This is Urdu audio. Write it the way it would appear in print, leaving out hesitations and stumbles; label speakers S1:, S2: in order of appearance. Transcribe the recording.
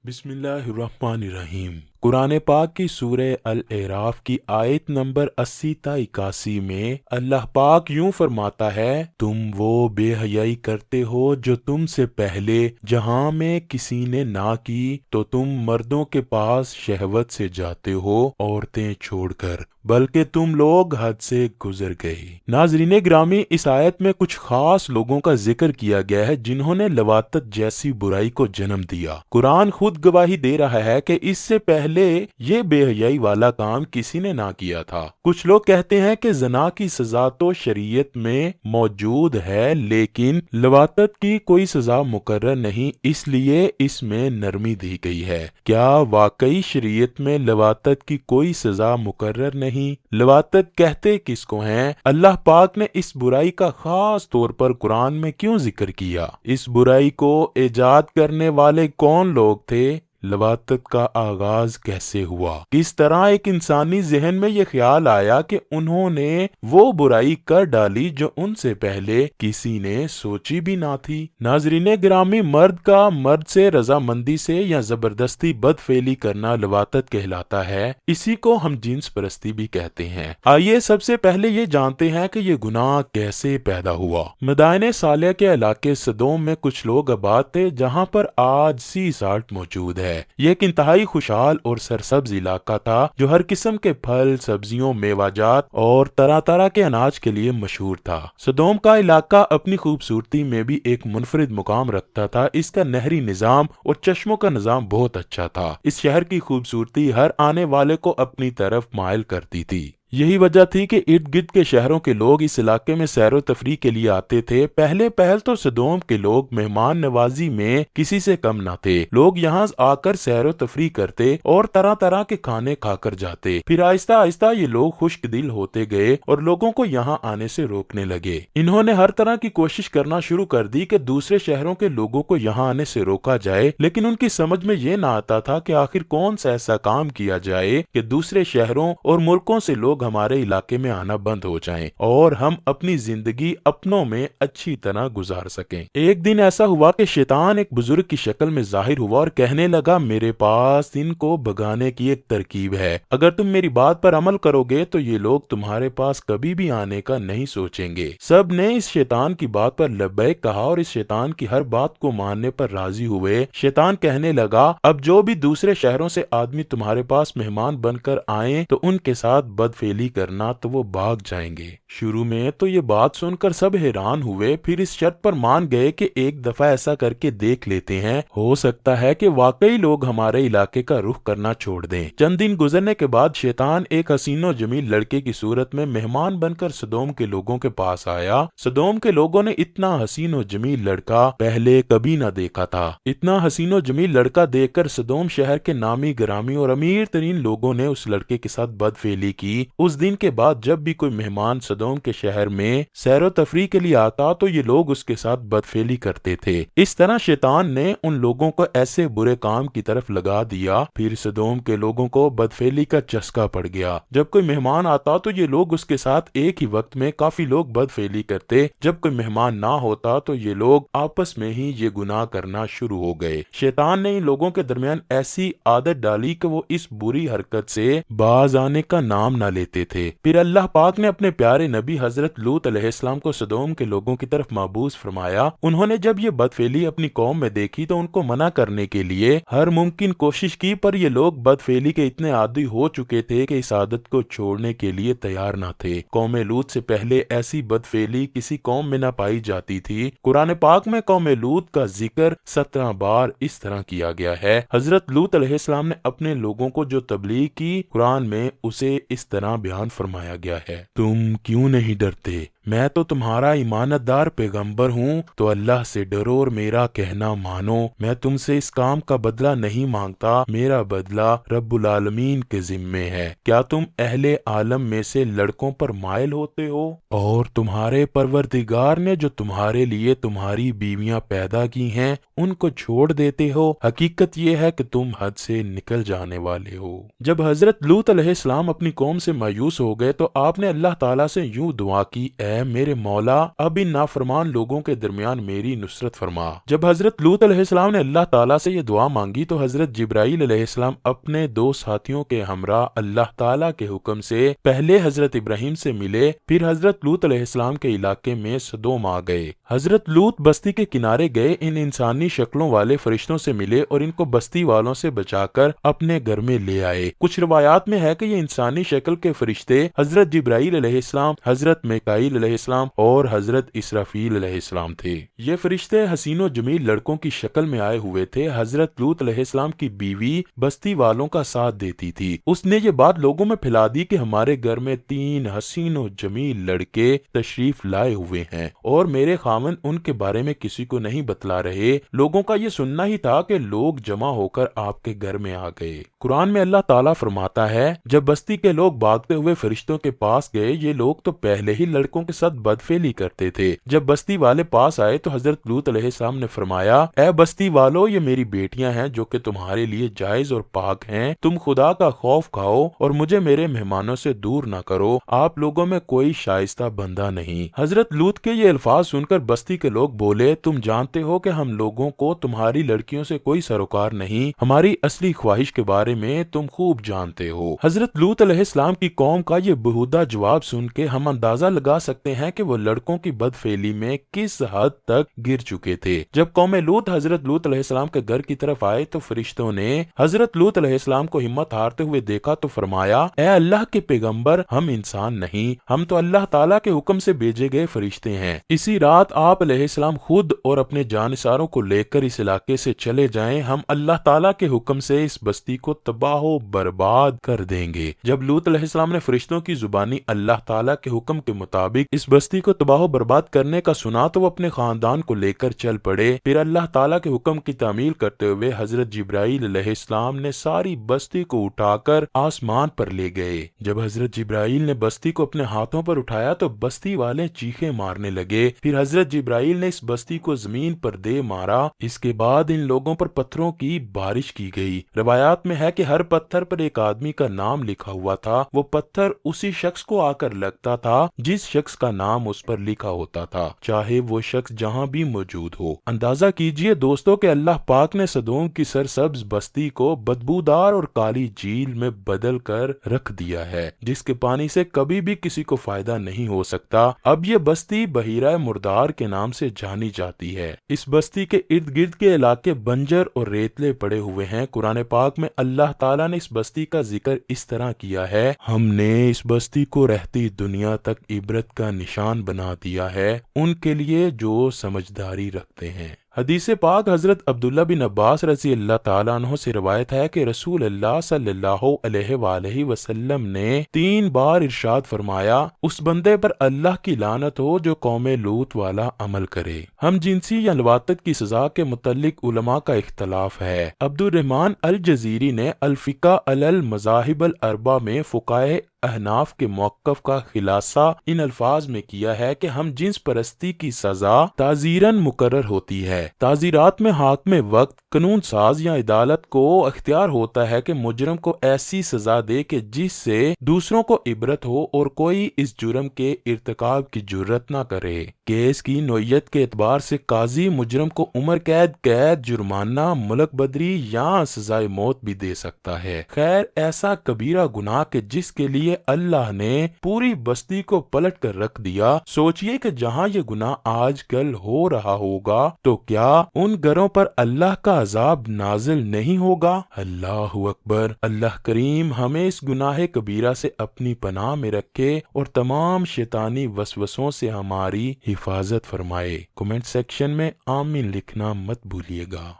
S1: بسم اللہ الرحمن الرحیم۔ قرآن پاک کی سورہ الاعراف کی آیت نمبر 80 تا 81 میں اللہ پاک یوں فرماتا ہے، تم وہ بے حیائی کرتے ہو جو تم سے پہلے جہاں میں کسی نے نہ کی، تو تم مردوں کے پاس شہوت سے جاتے ہو عورتیں چھوڑ کر، بلکہ تم لوگ حد سے گزر گئے۔ ناظرین گرامی، اس آیت میں کچھ خاص لوگوں کا ذکر کیا گیا ہے جنہوں نے لواطت جیسی برائی کو جنم دیا۔ قرآن خود گواہی دے رہا ہے کہ اس سے پہلے یہ بے حیائی والا کام کسی نے نہ کیا تھا۔ کچھ لوگ کہتے ہیں کہ زنا کی سزا تو شریعت میں موجود ہے، لیکن لواطت کی کوئی سزا مقرر نہیں، اس لیے اس میں نرمی دی گئی ہے۔ کیا واقعی شریعت میں لواطت کی کوئی سزا مقرر نہیں؟ لواطت کہتے کس کو ہیں؟ اللہ پاک نے اس برائی کا خاص طور پر قرآن میں کیوں ذکر کیا؟ اس برائی کو ایجاد کرنے والے کون لوگ تھے؟ لواطت کا آغاز کیسے ہوا؟ کس طرح ایک انسانی ذہن میں یہ خیال آیا کہ انہوں نے وہ برائی کر ڈالی جو ان سے پہلے کسی نے سوچی بھی نہ تھی؟ ناظرین گرامی، مرد کا مرد سے رضامندی سے یا زبردستی بدفعلی کرنا لواطت کہلاتا ہے۔ اسی کو ہم جنس پرستی بھی کہتے ہیں۔ آئیے سب سے پہلے یہ جانتے ہیں کہ یہ گناہ کیسے پیدا ہوا۔ مدائن صالح کے علاقے سدوم میں کچھ لوگ آباد تھے جہاں پر آج سی سالٹ موجود ہے۔ یہ ایک انتہائی خوشحال اور سرسبز علاقہ تھا جو ہر قسم کے پھل، سبزیوں، میوہ جات اور طرح طرح کے اناج کے لیے مشہور تھا۔ سدوم کا علاقہ اپنی خوبصورتی میں بھی ایک منفرد مقام رکھتا تھا۔ اس کا نہری نظام اور چشموں کا نظام بہت اچھا تھا۔ اس شہر کی خوبصورتی ہر آنے والے کو اپنی طرف مائل کرتی تھی۔ یہی وجہ تھی کہ ارد گرد کے شہروں کے لوگ اس علاقے میں سیر و تفریح کے لیے آتے تھے۔ پہل تو سدوم کے لوگ مہمان نوازی میں کسی سے کم نہ تھے۔ لوگ یہاں آ کر سیر و تفریح کرتے اور طرح طرح کے کھانے کھا کر جاتے۔ پھر آہستہ آہستہ یہ لوگ خشک دل ہوتے گئے اور لوگوں کو یہاں آنے سے روکنے لگے۔ انہوں نے ہر طرح کی کوشش کرنا شروع کر دی کہ دوسرے شہروں کے لوگوں کو یہاں آنے سے روکا جائے، لیکن ان کی سمجھ میں یہ نہ آتا تھا کہ آخر کون سا ایسا کام کیا جائے کہ دوسرے شہروں اور ملکوں سے لوگ ہمارے علاقے میں آنا بند ہو جائیں اور ہم اپنی زندگی اپنوں میں اچھی طرح گزار سکیں۔ ایک دن ایسا ہوا کہ شیطان ایک بزرگ کی شکل میں ظاہر ہوا اور کہنے لگا، میرے پاس ان کو بھگانے کی ایک ترکیب ہے۔ اگر تم میری بات پر عمل کرو گے تو یہ لوگ تمہارے پاس کبھی بھی آنے کا نہیں سوچیں گے۔ سب نے اس شیطان کی بات پر لبیک کہا اور اس شیطان کی ہر بات کو ماننے پر راضی ہوئے۔ شیطان کہنے لگا، اب جو بھی دوسرے شہروں سے آدمی تمہارے پاس مہمان بن کر آئیں تو ان کے ساتھ بدفعلی کرنا تو وہ بھاگ جائیں گے۔ شروع میں تو یہ بات سن کر سب حیران ہوئے، پھر اس شرط پر مان گئے کہ ایک دفعہ ایسا کر کے دیکھ لیتے ہیں، ہو سکتا ہے کہ واقعی لوگ ہمارے علاقے کا رخ کرنا چھوڑ دیں۔ چند دن گزرنے کے بعد شیطان ایک حسین و جمیل لڑکے کی صورت میں مہمان بن کر سدوم کے لوگوں کے پاس آیا۔ سدوم کے لوگوں نے اتنا حسین و جمیل لڑکا پہلے کبھی نہ دیکھا تھا۔ اتنا حسین و جمیل لڑکا دیکھ کر سدوم شہر کے نامی گرامی اور امیر ترین لوگوں نے اس لڑکے کے ساتھ بدفعلی کی۔ اس دن کے بعد جب بھی کوئی مہمان سدوم کے شہر میں سیر و تفریح کے لیے آتا تو یہ لوگ اس کے ساتھ بدفعلی کرتے تھے۔ اس طرح شیطان نے ان لوگوں کو ایسے برے کام کی طرف لگا دیا، پھر سدوم کے لوگوں کو بدفعلی کا چسکا پڑ گیا۔ جب کوئی مہمان آتا تو یہ لوگ اس کے ساتھ ایک ہی وقت میں کافی لوگ بدفعلی کرتے۔ جب کوئی مہمان نہ ہوتا تو یہ لوگ آپس میں ہی یہ گناہ کرنا شروع ہو گئے۔ شیطان نے ان لوگوں کے درمیان ایسی عادت ڈالی کہ وہ اس بری حرکت سے باز آنے کا نام نہ لیتے تھے۔ پھر اللہ پاک نے اپنے پیارے نبی حضرت لوط علیہ السلام کو سدوم کے لوگوں کی طرف مبعوث فرمایا۔ انہوں نے جب یہ بدفعلی اپنی قوم میں دیکھی تو ان کو منع کرنے کے لیے ہر ممکن کوشش کی، پر یہ لوگ بدفعلی کے اتنے عادی ہو چکے تھے کہ اس عادت کو چھوڑنے کے لیے تیار نہ تھے۔ قوم لوط سے پہلے ایسی بدفعلی کسی قوم میں نہ پائی جاتی تھی۔ قرآن پاک میں قوم لوط کا ذکر 17 بار اس طرح کیا گیا ہے۔ حضرت لوط علیہ السلام نے اپنے لوگوں کو جو تبلیغ کی، قرآن میں اسے اس طرح بیان فرمایا گیا ہے، تم کیوں نہیں ڈرتے؟ میں تو تمہارا ایمانت دار پیغمبر ہوں، تو اللہ سے ڈرو اور میرا کہنا مانو۔ میں تم سے اس کام کا بدلہ نہیں مانگتا، میرا بدلہ رب العالمین کے ذمے ہے۔ کیا تم اہل عالم میں سے لڑکوں پر مائل ہوتے ہو؟ اور تمہارے پروردگار نے جو تمہارے لیے تمہاری بیویاں پیدا کی ہیں ان کو چھوڑ دیتے ہو؟ حقیقت یہ ہے کہ تم حد سے نکل جانے والے ہو۔ جب حضرت لوط علیہ السلام اپنی قوم سے مایوس ہو گئے تو آپ نے اللہ تعالیٰ سے یوں دعا کی، اے اے میرے مولا اب ان نافرمان لوگوں کے درمیان میری نصرت فرما۔ جب حضرت لوط علیہ السلام نے اللہ تعالیٰ سے یہ دعا مانگی تو حضرت جبرائیل علیہ السلام اپنے دو ساتھیوں کے ہمراہ اللہ تعالیٰ کے حکم سے پہلے حضرت ابراہیم سے ملے، پھر حضرت لوط علیہ السلام کے علاقے میں سدوم آ گئے۔ حضرت لوط بستی کے کنارے گئے، ان انسانی شکلوں والے فرشتوں سے ملے اور ان کو بستی والوں سے بچا کر اپنے گھر میں لے آئے۔ کچھ روایات میں ہے کہ یہ انسانی شکل کے فرشتے حضرت جبرائیل علیہ السلام، حضرت میکائیل علیہ السلام اور حضرت اسرافیل علیہ السلام تھے۔ یہ فرشتے حسین و جمیل لڑکوں کی شکل میں آئے ہوئے تھے۔ حضرت لوط علیہ السلام کی بیوی بستی والوں کا ساتھ دیتی تھی۔ اس نے یہ بات لوگوں میں پھیلا دی کہ ہمارے گھر میں 3 حسین و جمیل لڑکے تشریف لائے ہوئے ہیں اور میرے خاوند ان کے بارے میں کسی کو نہیں بتلا رہے۔ لوگوں کا یہ سننا ہی تھا کہ لوگ جمع ہو کر آپ کے گھر میں آ گئے۔ قرآن میں اللہ تعالیٰ فرماتا ہے، جب بستی کے لوگ بھاگتے ہوئے فرشتوں کے پاس گئے، یہ لوگ تو پہلے ہی لڑکوں کے ساتھ بدفعلی کرتے تھے۔ جب بستی والے پاس آئے تو حضرت لوط علیہ السلام نے فرمایا، اے بستی والو، یہ میری بیٹیاں ہیں جو کہ تمہارے لیے جائز اور پاک ہیں۔ تم خدا کا خوف کھاؤ اور مجھے میرے مہمانوں سے دور نہ کرو۔ آپ لوگوں میں کوئی شائستہ بندہ نہیں۔ حضرت لوط کے یہ الفاظ سن کر بستی کے لوگ بولے، تم جانتے ہو کہ ہم لوگوں کو تمہاری لڑکیوں سے کوئی سروکار نہیں، ہماری اصلی خواہش کے بارے میں تم خوب جانتے ہو۔ حضرت لوط علیہ السلام کی قوم کا یہ بہودہ جواب سن کے ہم اندازہ لگا سکتے ہیں کہ وہ لڑکوں کی بدفعلی میں کس حد تک گر چکے تھے۔ جب قوم لوط حضرت لوط علیہ السلام کے گھر کی طرف آئے تو فرشتوں نے حضرت لوط علیہ السلام کو ہمت ہارتے ہوئے دیکھا تو فرمایا، اے اللہ کے پیغمبر، ہم انسان نہیں، ہم تو اللہ تعالیٰ کے حکم سے بھیجے گئے فرشتے ہیں۔ اسی رات آپ علیہ السلام خود اور اپنے جانثاروں کو لے کر اس علاقے سے چلے جائیں، ہم اللہ تعالیٰ کے حکم سے اس بستی کو تباہ و برباد کر دیں گے۔ جب لوط علیہ السلام نے فرشتوں کی زبانی اللہ تعالیٰ کے حکم کے مطابق اس بستی کو تباہ و برباد کرنے کا سنا تو وہ اپنے خاندان کو لے کر چل پڑے۔ پھر اللہ تعالیٰ کے حکم کی تعمیل کرتے ہوئے حضرت جبرائیل علیہ السلام نے ساری بستی کو اٹھا کر آسمان پر لے گئے۔ جب حضرت جبرائیل نے بستی کو اپنے ہاتھوں پر اٹھایا تو بستی والے چیخیں مارنے لگے۔ پھر حضرت جبرائیل نے اس بستی کو زمین پر دے مارا۔ اس کے بعد ان لوگوں پر پتھروں کی بارش کی گئی۔ روایات میں ہے کہ ہر پتھر پر ایک آدمی کا نام لکھا ہوا تھا۔ وہ پتھر اسی شخص کو آ کر لگتا تھا جس شخص کا نام اس پر لکھا ہوتا تھا، چاہے وہ شخص جہاں بھی موجود ہو۔ اندازہ کیجئے دوستو کہ اللہ پاک نے سدوم کی سرسبز بستی کو بدبودار اور کالی جھیل میں بدل کر رکھ دیا ہے، جس کے پانی سے کبھی بھی کسی کو فائدہ نہیں ہو سکتا۔ اب یہ بستی بحیرہ مردار کے نام سے جانی جاتی ہے۔ اس بستی کے ارد گرد کے علاقے بنجر اور ریتلے پڑے ہوئے ہیں۔ قرآن پاک میں اللہ تعالیٰ نے اس بستی کا ذکر اس طرح کیا ہے، ہم نے اس بستی کو رہتی دنیا تک عبرت کا نشان بنا دیا ہے ان کے لیے جو سمجھداری رکھتے ہیں۔ حدیث پاک حضرت عبداللہ بن عباس رضی اللہ تعالیٰ عنہ سے روایت ہے کہ رسول اللہ صلی اللہ علیہ وآلہ وسلم نے 3 بار ارشاد فرمایا، اس بندے پر اللہ کی لعنت ہو جو قوم لوط والا عمل کرے۔ ہم جنسی یا لواطت کی سزا کے متعلق علماء کا اختلاف ہے۔ عبد الرحمن الجزیری نے الفقہ علی المذاہب الاربعہ میں فقہائے احناف کے موقف کا خلاصہ ان الفاظ میں کیا ہے کہ ہم جنس پرستی کی سزا تعزیراً مقرر ہوتی ہے۔ تعزیرات میں حاکم وقت، قانون ساز یا عدالت کو اختیار ہوتا ہے کہ مجرم کو ایسی سزا دے کہ جس سے دوسروں کو عبرت ہو اور کوئی اس جرم کے ارتکاب کی جرت نہ کرے۔ کیس کی نوعیت کے اعتبار سے قاضی مجرم کو عمر قید، جرمانہ، ملک بدری یا سزائے موت بھی دے سکتا ہے۔ خیر، ایسا کبیرہ گناہ کہ جس کے لیے اللہ نے پوری بستی کو پلٹ کر رکھ دیا، سوچئے کہ جہاں یہ گناہ آج کل ہو رہا ہوگا تو کیا ان گھروں پر اللہ کا عذاب نازل نہیں ہوگا؟ اللہ اکبر۔ اللہ کریم ہمیں اس گناہ کبیرہ سے اپنی پناہ میں رکھے اور تمام شیطانی وسوسوں سے ہماری حفاظت فرمائے۔ کمنٹ سیکشن میں آمین لکھنا مت بھولیے گا۔